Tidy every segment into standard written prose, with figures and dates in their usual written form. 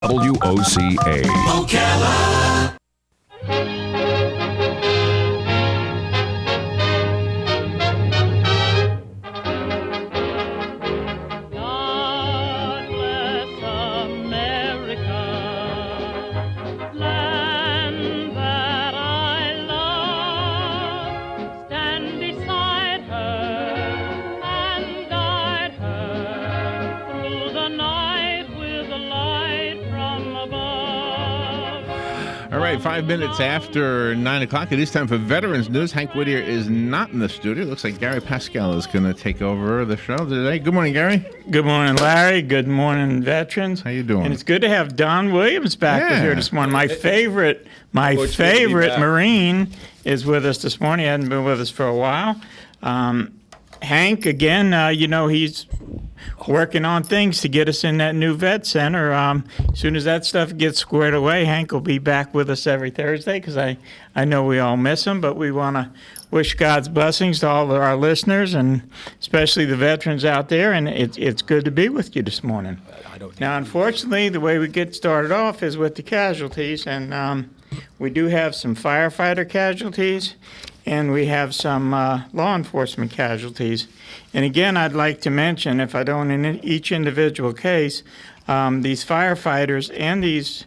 WOCA. Ocala. God bless America, land that I love. Stand beside her and guide her through the night with a light from above. All right, 5 minutes after 9 o'clock. It is time for Veterans News. Hank Whittier is not in the studio. Looks like Gary Pascale is going to take over the show today. Good morning, Gary. Good morning, Larry. Good morning, veterans. How you doing? And it's good to have Don Williams back with here this morning. My favorite Marine is with us this morning. He hadn't been with us for a while. Hank, again, he's working on things to get us in that new vet center. As soon as that stuff gets squared away, Hank will be back with us every Thursday because I know we all miss him, but we want to wish God's blessings to all of our listeners and especially the veterans out there, and it's good to be with you this morning. Now, unfortunately, the way we get started off is with the casualties, and we do have some firefighter casualties, and we have some law enforcement casualties. And again, I'd like to mention, if I don't in each individual case, these firefighters and these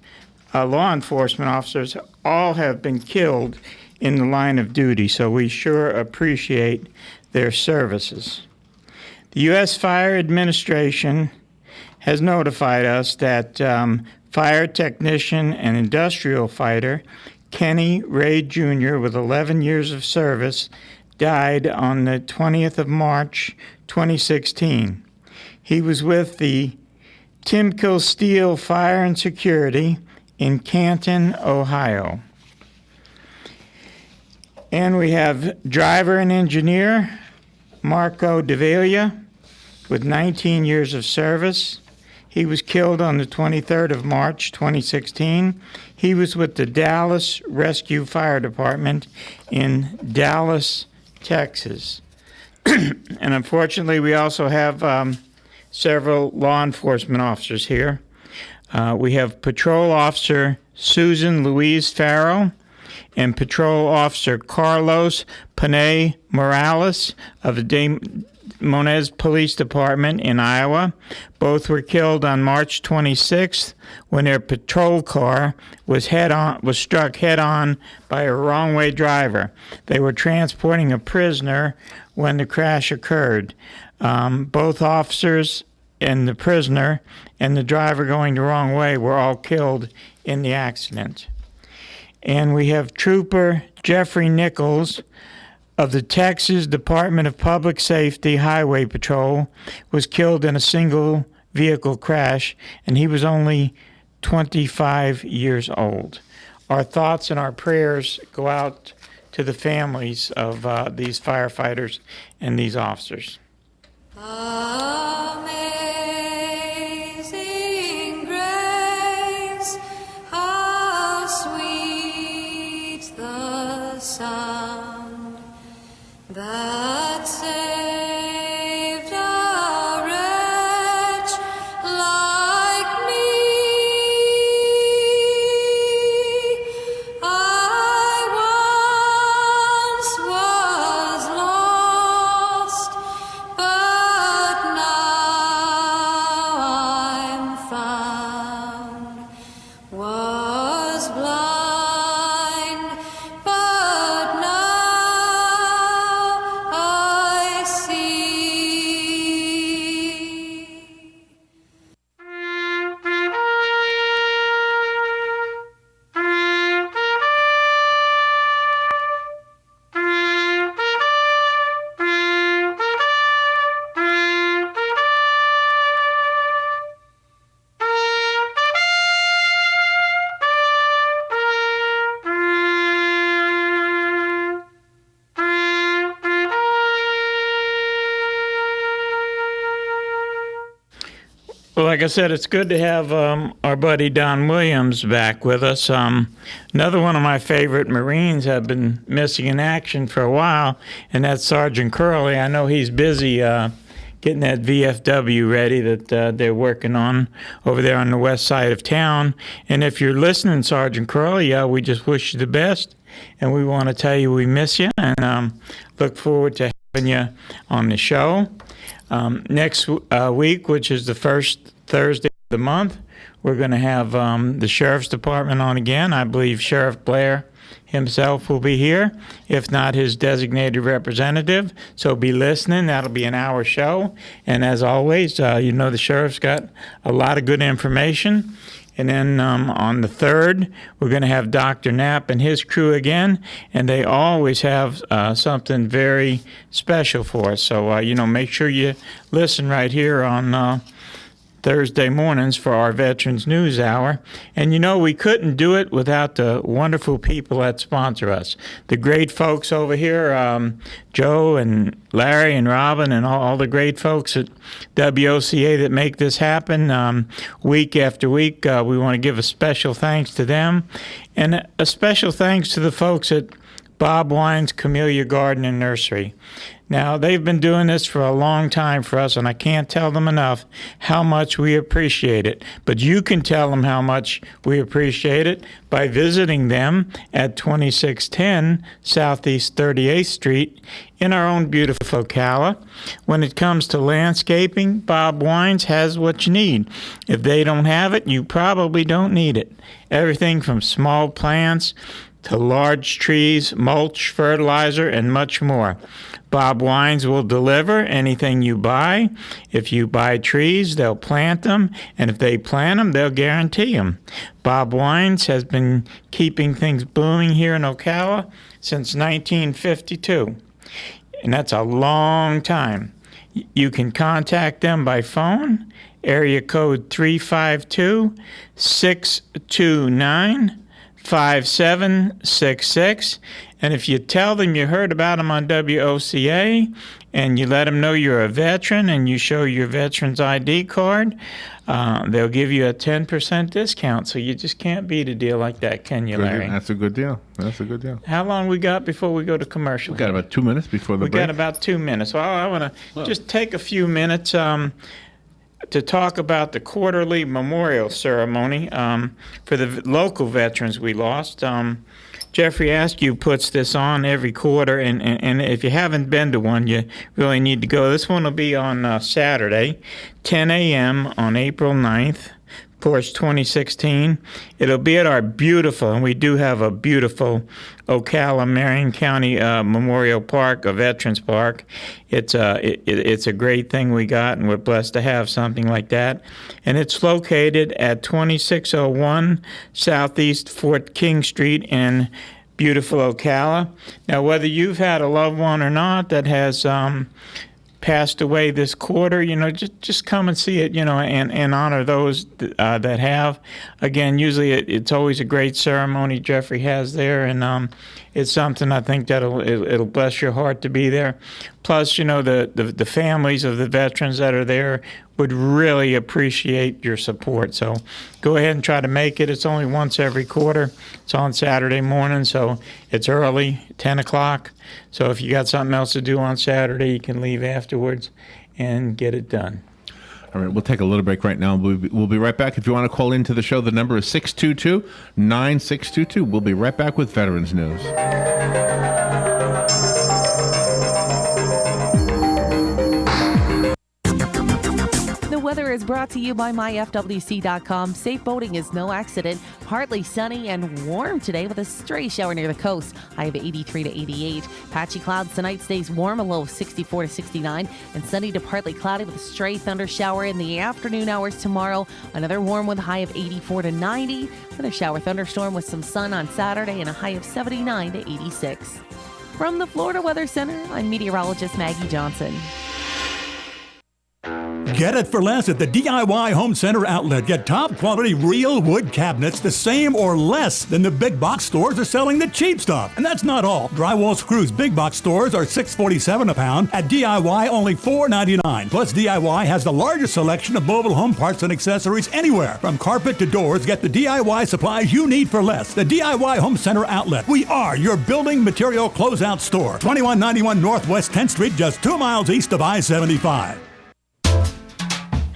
law enforcement officers all have been killed in the line of duty, so we sure appreciate their services. The U.S. Fire Administration has notified us that fire technician and industrial fighter Kenny Ray Jr., with 11 years of service, died on the 20th of March, 2016. He was with the Timko Steel Fire and Security in Canton, Ohio. And we have driver and engineer Marco Davila with 19 years of service. He was killed on the 23rd of March, 2016. He was with the Dallas Rescue Fire Department in Dallas, Texas. And unfortunately, we also have several law enforcement officers here. We have Patrol Officer Susan Louise Farrow and Patrol Officer Carlos Panay Morales of the Des Moines Police Department in Iowa. Both were killed on March 26th when their patrol car was struck head-on by a wrong-way driver. They were transporting a prisoner when the crash occurred. Both officers and the prisoner and the driver going the wrong way were all killed in the accident. And we have Trooper Jeffrey Nichols of the Texas Department of Public Safety Highway Patrol, was killed in a single vehicle crash, and he was only 25 years old. Our thoughts and our prayers go out to the families of these firefighters and these officers. Amazing grace, how sweet the sound that saved a wretch like me. I once was lost, but now I'm found. Was blind, but now I see. Well, like I said, it's good to have our buddy Don Williams back with us. Another one of my favorite Marines have been missing in action for a while, and that's Sergeant Curley. I know he's busy getting that VFW ready that they're working on over there on the west side of town. And if you're listening, Sergeant Curley, we just wish you the best. And we want to tell you we miss you and look forward to having you on the show. Next week, which is the first Thursday of the month, we're going to have the Sheriff's Department on again. I believe Sheriff Blair himself will be here, if not his designated representative. So be listening. That'll be an hour show. And as always, the sheriff's got a lot of good information. And then on the 3rd, we're going to have Dr. Knapp and his crew again, and they always have something very special for us. So, make sure you listen right here on Thursday mornings for our Veterans News Hour. And we couldn't do it without the wonderful people that sponsor us. The great folks over here, Joe and Larry and Robin and all the great folks at WOCA that make this happen week after week. We want to give a special thanks to them. And a special thanks to the folks at Bob Wine's Camellia Garden and Nursery. Now, they've been doing this for a long time for us, and I can't tell them enough how much we appreciate it. But you can tell them how much we appreciate it by visiting them at 2610 Southeast 38th Street in our own beautiful Ocala. When it comes to landscaping, Bob Wines has what you need. If they don't have it, you probably don't need it. Everything from small plants to large trees, mulch, fertilizer, and much more. Bob Wines will deliver anything you buy. If you buy trees, they'll plant them, and if they plant them, they'll guarantee them. Bob Wines has been keeping things blooming here in Ocala since 1952, and that's a long time. You can contact them by phone, area code 352-629-5766. And if you tell them you heard about them on WOCA and you let them know you're a veteran and you show your veteran's ID card, they'll give you a 10% discount. So you just can't beat a deal like that, can you, Larry? That's a good deal. That's a good deal. How long we got before we go to commercial? We got about 2 minutes before the break. We got about 2 minutes. Well, I want to just take a few minutes to talk about the quarterly memorial ceremony for the local veterans we lost. Jeffrey Askew puts this on every quarter, and if you haven't been to one, you really need to go. This one will be on Saturday, 10 a.m. on April 9th, of course, 2016. It'll be at our beautiful, and we do have a beautiful Ocala, Marion County Memorial Park, a Veterans Park. It's a great thing we got, and we're blessed to have something like that. And it's located at 2601 Southeast Fort King Street in beautiful Ocala. Now, whether you've had a loved one or not that has passed away this quarter, just come and see it, and honor those that have. Again, usually it's always a great ceremony Jeffrey has there, and it's something I think it'll bless your heart to be there. Plus, the families of the veterans that are there would really appreciate your support. So go ahead and try to make it. It's only once every quarter. It's on Saturday morning, so it's early, 10 o'clock. So if you got something else to do on Saturday, you can leave afterwards and get it done. All right, we'll take a little break right now. We'll be right back. If you want to call into the show, the number is 622-9622. We'll be right back with Veterans News. The weather is brought to you by myfwc.com. Safe boating is no accident. Partly sunny and warm today with a stray shower near the coast. High of 83 to 88. Patchy clouds tonight, stays warm, a low of 64 to 69. And sunny to partly cloudy with a stray thunder shower in the afternoon hours tomorrow. Another warm with a high of 84 to 90. With a shower thunderstorm with some sun on Saturday and a high of 79 to 86. From the Florida Weather Center, I'm meteorologist Maggie Johnson. Get it for less at the DIY Home Center outlet. Get top quality real wood cabinets the same or less than the big box stores are selling the cheap stuff. And that's not all. Drywall screws big box stores are $6.47 a pound. At DIY, only $4.99. Plus, DIY has the largest selection of mobile home parts and accessories anywhere. From carpet to doors, get the DIY supplies you need for less. The DIY Home Center outlet. We are your building material closeout store. 2191 Northwest 10th Street, just 2 miles east of I-75.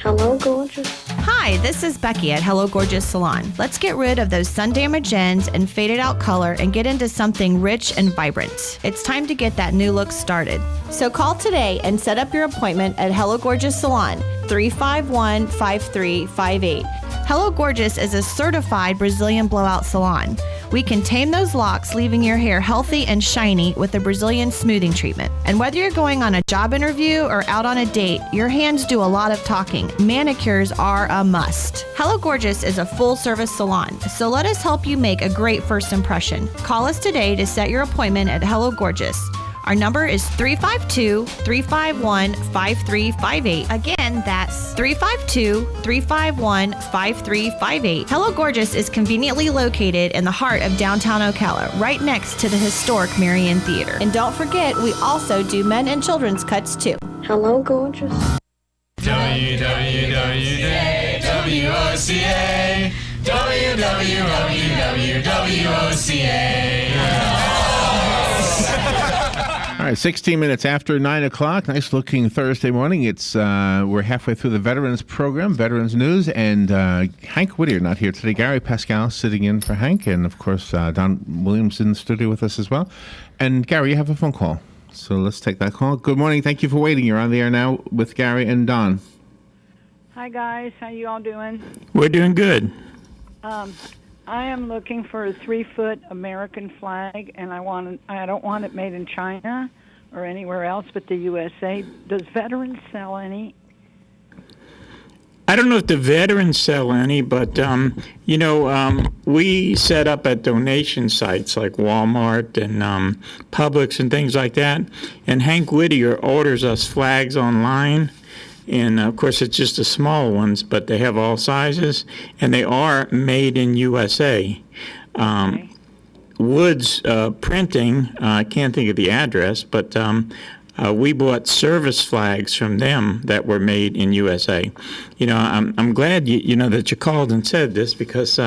Hello, gorgeous. Hi, this is Becky at Hello Gorgeous Salon. Let's get rid of those sun-damaged ends and faded out color and get into something rich and vibrant. It's time to get that new look started. So call today and set up your appointment at Hello Gorgeous Salon, 351-5358. Hello Gorgeous is a certified Brazilian blowout salon. We can tame those locks, leaving your hair healthy and shiny with a Brazilian smoothing treatment. And whether you're going on a job interview or out on a date, your hands do a lot of talking. Manicures are a must. Hello Gorgeous is a full-service salon, so let us help you make a great first impression. Call us today to set your appointment at Hello Gorgeous. Our number is 352-351-5358. Again, that's 352-351-5358. Hello Gorgeous is conveniently located in the heart of downtown Ocala, right next to the historic Marion Theater. And don't forget, we also do men and children's cuts too. Hello, gorgeous. WWWOCA, All right, 16 minutes after 9 o'clock. Nice looking Thursday morning. It's we're halfway through the Veterans program, Veterans News, and Hank Whittier not here today. Gary Pascale sitting in for Hank, and of course Don Williams in the studio with us as well. And Gary, you have a phone call, so let's take that call. Good morning. Thank you for waiting. You're on the air now with Gary and Don. Hi guys, how you all doing? We're doing good. I am looking for a 3-foot American flag, and I don't want it made in China or anywhere else but the USA. Does Veterans sell any? I don't know if the veterans sell any, but, we set up at donation sites like Walmart and Publix and things like that, and Hank Whittier orders us flags online. And, of course, it's just the small ones, but they have all sizes, and they are made in USA. Okay. Woods Printing, I can't think of the address, but we bought service flags from them that were made in USA. I'm glad that you called and said this because,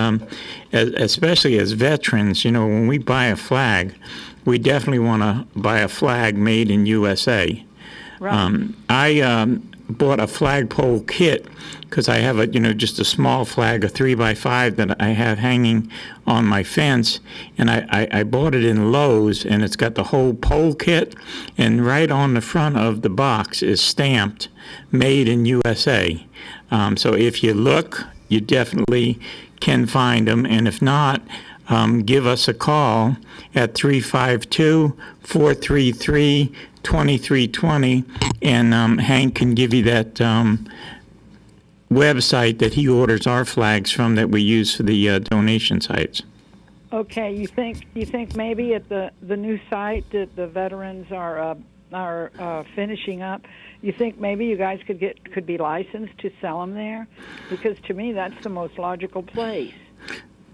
especially as veterans, when we buy a flag, we definitely want to buy a flag made in USA. Right. I bought a flagpole kit because I have just a small flag, a 3x5 that I have hanging on my fence, and I bought it in Lowe's, and it's got the whole pole kit, and right on the front of the box is stamped made in USA. So if you look, you definitely can find them, and if not, give us a call at 352-433-2320, and Hank can give you that website that he orders our flags from that we use for the donation sites. Okay, you think maybe at the new site that the veterans are finishing up, you think maybe you guys could be licensed to sell them there? Because to me that's the most logical place.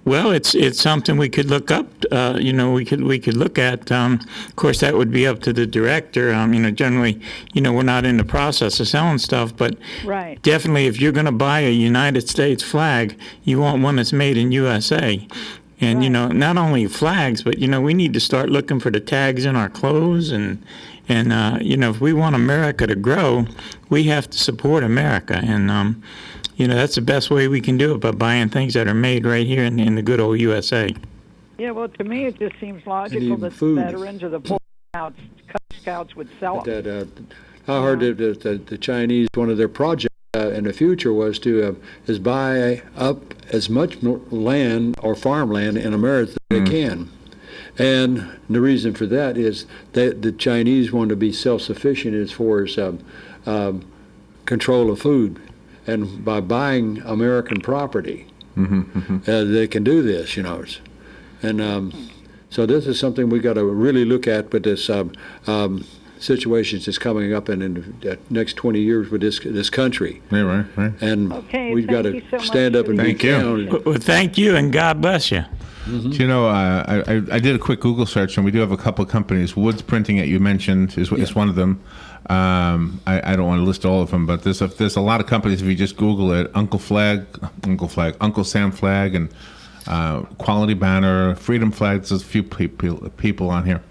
Well, it's something we could look up. We could look at. Of course, that would be up to the director. Generally, we're not in the process of selling stuff, but right. Definitely, if you're going to buy a United States flag, you want one that's made in USA. And right. Not only flags, but we need to start looking for the tags in our clothes, and if we want America to grow, we have to support America, and that's the best way we can do it, by buying things that are made right here in the good old USA. Yeah, well, to me, it just seems logical that the veterans or the Boy Scouts, Cub Scouts would sell them. I heard that the Chinese, one of their projects in the future was to buy up as much land or farmland in America as they can. And the reason for that is that the Chinese want to be self-sufficient as far as control of food. And by buying American property, they can do this, And so this is something we got to really look at with this situations that's coming up in the next 20 years with this country. Yeah, right. And okay, we've got to stand up and be counted. Well, thank you, and God bless you. Mm-hmm. I did a quick Google search, and we do have a couple of companies. Woods Printing, that you mentioned, is one of them. I don't want to list all of them, but there's a lot of companies. If you just Google it, Uncle Sam Flag, and Quality Banner, Freedom Flag. There's a few people on here.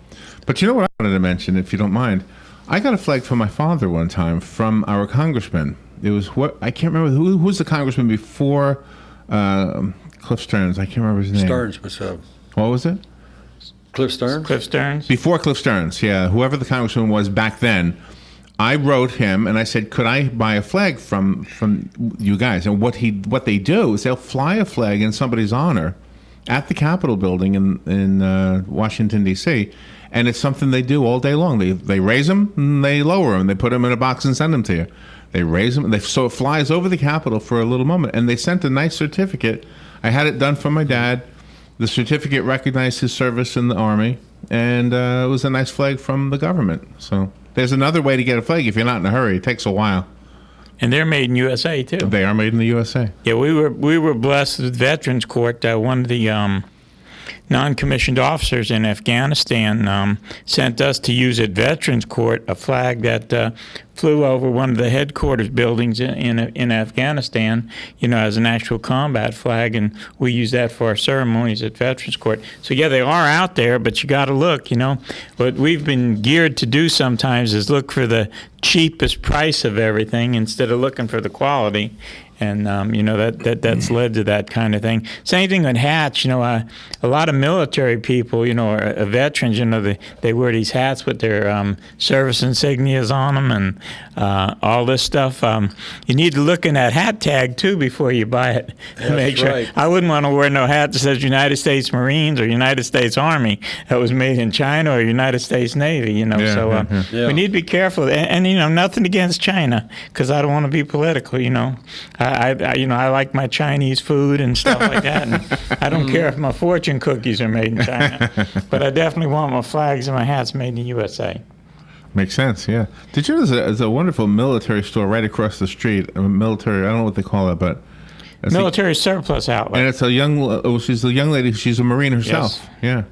But what I wanted to mention, if you don't mind, I got a flag for my father one time from our congressman, it was what I can't remember who was the congressman before Cliff Stearns. I can't remember his name. Stearns was What was it? Cliff Stearns. Cliff Stearns. Before Cliff Stearns, yeah, whoever the congressman was back then. I wrote him and I said, "Could I buy a flag from you guys?" And what they do is they'll fly a flag in somebody's honor at the Capitol building in Washington D.C. And it's something they do all day long. They raise them and they lower them. They put them in a box and send them to you. They raise them. So it flies over the Capitol for a little moment. And they sent a nice certificate. I had it done for my dad. The certificate recognized his service in the Army, and it was a nice flag from the government. So there's another way to get a flag if you're not in a hurry. It takes a while. And they're made in USA too. They are made in the USA. Yeah, we were blessed with Veterans Court. One of the non-commissioned officers in Afghanistan sent us to use at Veterans Court a flag that flew over one of the headquarters buildings in Afghanistan, as an actual combat flag, and we use that for our ceremonies at Veterans Court. So yeah, they are out there, but you got to look. What we've been geared to do sometimes is look for the cheapest price of everything instead of looking for the quality. And that's led to that kind of thing. Same thing with hats. A lot of military people, or veterans, they wear these hats with their service insignias on them and all this stuff. You need to look in that hat tag too before you buy it. That's right. I wouldn't want to wear no hat that says United States Marines or United States Army that was made in China or United States Navy. Yeah. We need to be careful. And nothing against China, because I don't want to be political. I like my Chinese food and stuff like that, and I don't care if my fortune cookies are made in China, but I definitely want my flags and my hats made in the USA. Makes sense, yeah. Did you know there's a wonderful military store right across the street? I don't know what they call it, but military surplus outlet. And it's she's a young lady. She's a Marine herself. Yes. Yeah.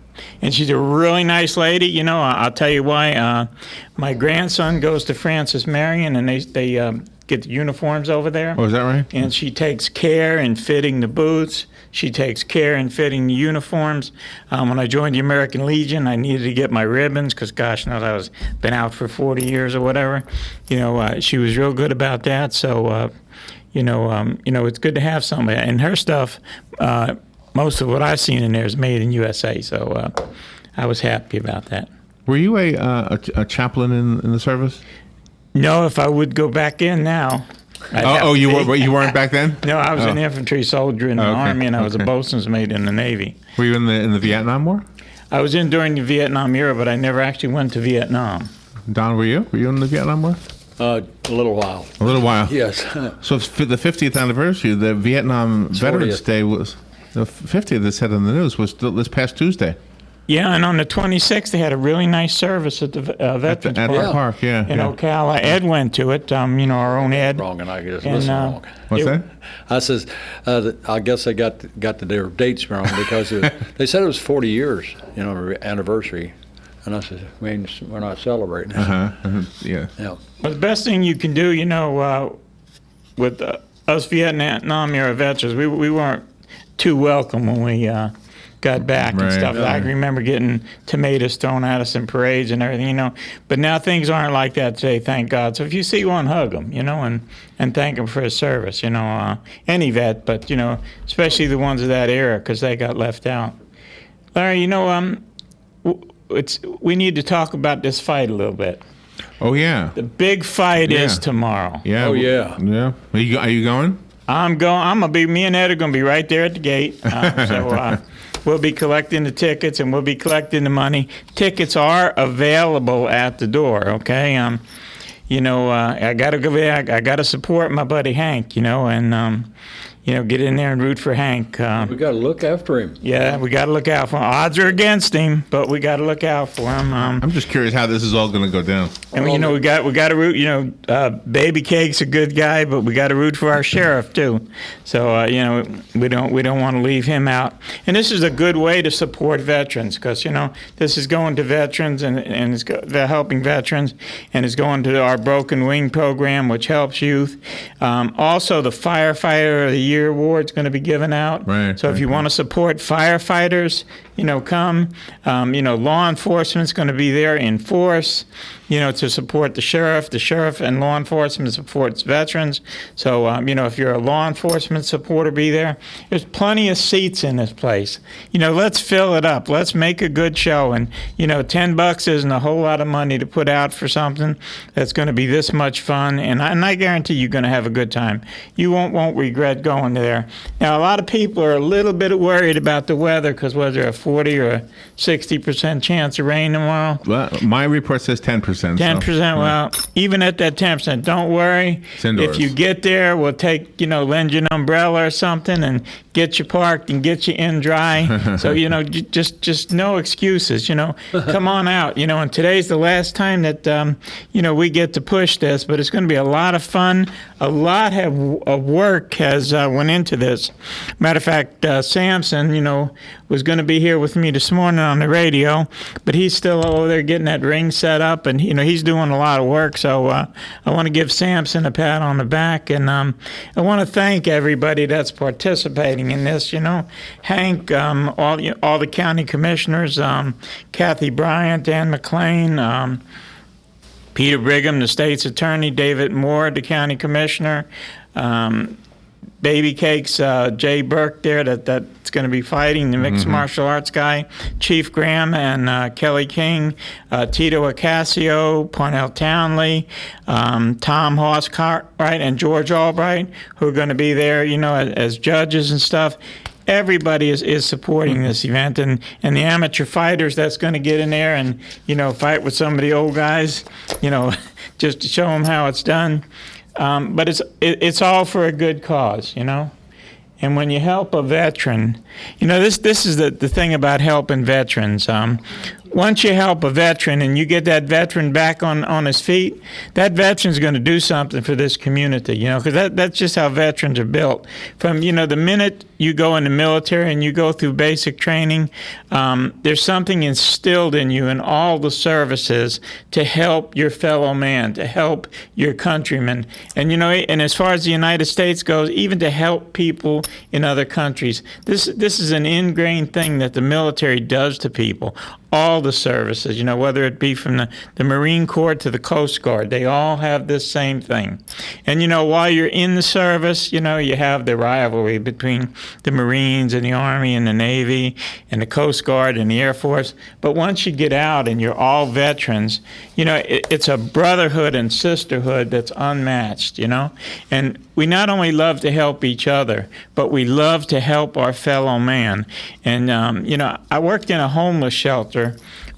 And she's a really nice lady. I'll tell you why. My grandson goes to Francis Marion, and they get the uniforms over there. Oh, is that right? And she takes care in fitting the boots. She takes care in fitting the uniforms. When I joined the American Legion, I needed to get my ribbons because, gosh knows, I was been out for 40 years or whatever. She was real good about that. So, it's good to have somebody. And her stuff, most of what I've seen in there is made in USA. So I was happy about that. Were you a chaplain in the service? No, if I would go back in now. You weren't back then? No, I was an infantry soldier in the Army, and I was a bosun's mate in the Navy. Were you in the Vietnam War? I was in during the Vietnam era, but I never actually went to Vietnam. Don, were you? Were you in the Vietnam War? A little while. A little while. Yes. So for the 50th anniversary, the Vietnam Veterans Day was the 50th. They said in the news was this past Tuesday. Yeah, and on the 26th, they had a really nice service at the Veterans Park. Park. The park, yeah. In Ocala. Ed went to it, our own Ed. Wrong, and I guess listen wrong. What's that? I says, I guess they got their dates wrong because they said it was 40 years, anniversary. And I said, we're not celebrating. Yeah. Yeah. Well, the best thing you can do, with us Vietnam era veterans, we weren't too welcome when we got back and stuff. I can remember getting tomatoes thrown at us in parades and everything, But now things aren't like that today, thank God. So if you see one, hug them, and thank him for his service, any vet, but, especially the ones of that era because they got left out. Larry, we need to talk about this fight a little bit. Oh, yeah. The big fight is tomorrow. Yeah. Oh, yeah. Yeah. Are you going? I'm going. Me and Ed are going to be right there at the gate. We'll be collecting the tickets and we'll be collecting the money. Tickets are available at the door. Okay. I gotta support my buddy Hank. And get in there and root for Hank. We got to look after him. Yeah, we got to look out for him. Odds are against him, but we got to look out for him. I'm just curious how this is all going to go down. And we got to root. Baby Cake's a good guy, but we got to root for our sheriff too. So we don't want to leave him out. And this is a good way to support veterans because this is going to veterans and they're helping veterans, and it's going to our Broken Wing program, which helps youth. Also, the Firefighter of the Year Award's going to be given out. Right. So if you want to support firefighters, come. Law enforcement's going to be there in force. to support the sheriff and law enforcement supports veterans. So, if you're a law enforcement supporter, be there. There's plenty of seats in this place. Let's fill it up. Let's make a good show. And, $10 isn't a whole lot of money to put out for something that's going to be this much fun. And I guarantee you're going to have a good time. You won't regret going there. Now, a lot of people are a little bit worried about the weather because was there a 40 or a 60% chance of rain tomorrow? Well, my report says 10%. 10%. Well, even at that 10%, don't worry. It's indoors. If you get there, we'll lend you an umbrella or something and get you parked and get you in dry. So, just no excuses, Come on out, and today's the last time that, we get to push this, but it's going to be a lot of fun. A lot of work has went into this. Matter of fact, Samson, was going to be here with me this morning on the radio, but he's still over there getting that ring set up, and he's doing a lot of work. So I want to give Samson a pat on the back, and I want to thank everybody that's participating in this. Hank, all the county commissioners, Kathy Bryant, Dan McLean, Peter Brigham, the state's attorney, David Moore, the county commissioner, Baby Cakes, Jay Burke there that's going to be fighting, the mixed martial arts guy, Chief Graham and Kelly King, Tito Acasio, Parnell Townley, Tom Hoss Cartwright, and George Albright, who are going to be there, as judges and stuff. Everybody is supporting this event, and the amateur fighters that's going to get in there and, fight with some of the old guys, just to show them how it's done. But it's all for a good cause, And when you help a veteran, this is the thing about helping veterans. Once you help a veteran and you get that veteran back on his feet, that veteran's going to do something for this community, because that's just how veterans are built. From, the minute you go in the military and you go through basic training, there's something instilled in you in all the services to help your fellow man, to help your countrymen. And, and as far as the United States goes, even to help people in other countries. This is an ingrained thing that the military does to people. All the services, whether it be from the Marine Corps to the Coast Guard, they all have this same thing. And, while you're in the service, you have the rivalry between the Marines and the Army and the Navy and the Coast Guard and the Air Force. But once you get out and you're all veterans, it's a brotherhood and sisterhood that's unmatched, And we not only love to help each other, but we love to help our fellow man. And, I worked in a homeless shelter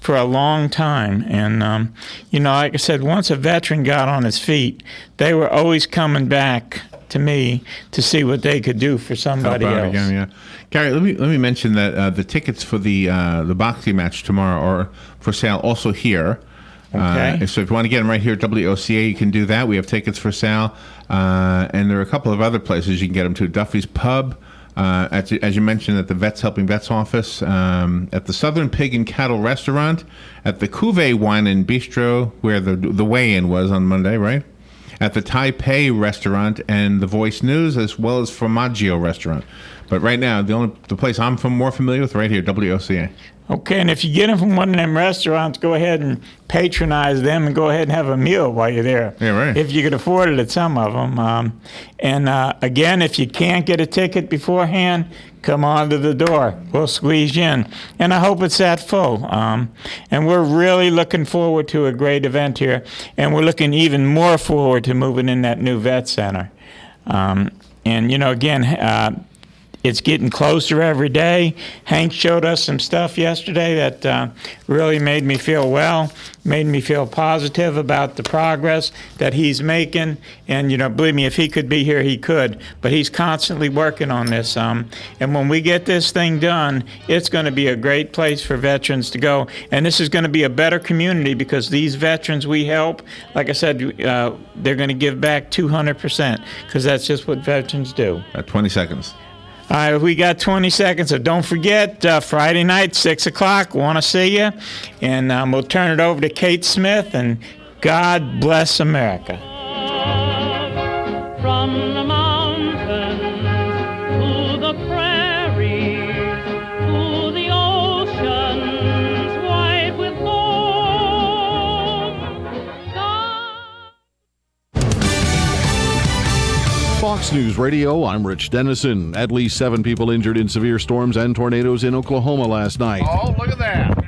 for a long time. And, like I said, once a veteran got on his feet, they were always coming back to me to see what they could do for somebody else. Again, yeah. Gary, let me mention that the tickets for the boxing match tomorrow are for sale also here. Okay. So if you want to get them right here at WOCA, you can do that. We have tickets for sale. And there are a couple of other places you can get them to. Duffy's Pub, as you mentioned, at the Vets Helping Vets office, at the Southern Pig and Cattle Restaurant, at the Cuvée Wine and Bistro, where the weigh-in was on Monday, right? At the Taipei Restaurant and the Voice News, as well as Formaggio Restaurant. But right now, the place I'm more familiar with, right here, WOCA. Okay, and if you get them from one of them restaurants, go ahead and patronize them and go ahead and have a meal while you're there. Yeah, right. If you could afford it at some of them. Again, if you can't get a ticket beforehand, come on to the door. We'll squeeze you in. And I hope it's that full. And we're really looking forward to a great event here. And we're looking even more forward to moving in that new vet center. It's getting closer every day. Hank showed us some stuff yesterday that really made me feel well, made me feel positive about the progress that he's making. And, believe me, if he could be here, he could. But he's constantly working on this. And when we get this thing done, it's going to be a great place for veterans to go. And this is going to be a better community because these veterans we help, like I said, they're going to give back 200% because that's just what veterans do. 20 seconds. All right, we got 20 seconds, so don't forget, Friday night, 6 o'clock, want to see you. And we'll turn it over to Kate Smith, and God bless America. From the mountains to the prairies to the oceans white with foam, Fox News Radio, I'm Rich Dennison. At least 7 people injured in severe storms and tornadoes in Oklahoma last night. Oh, look at that.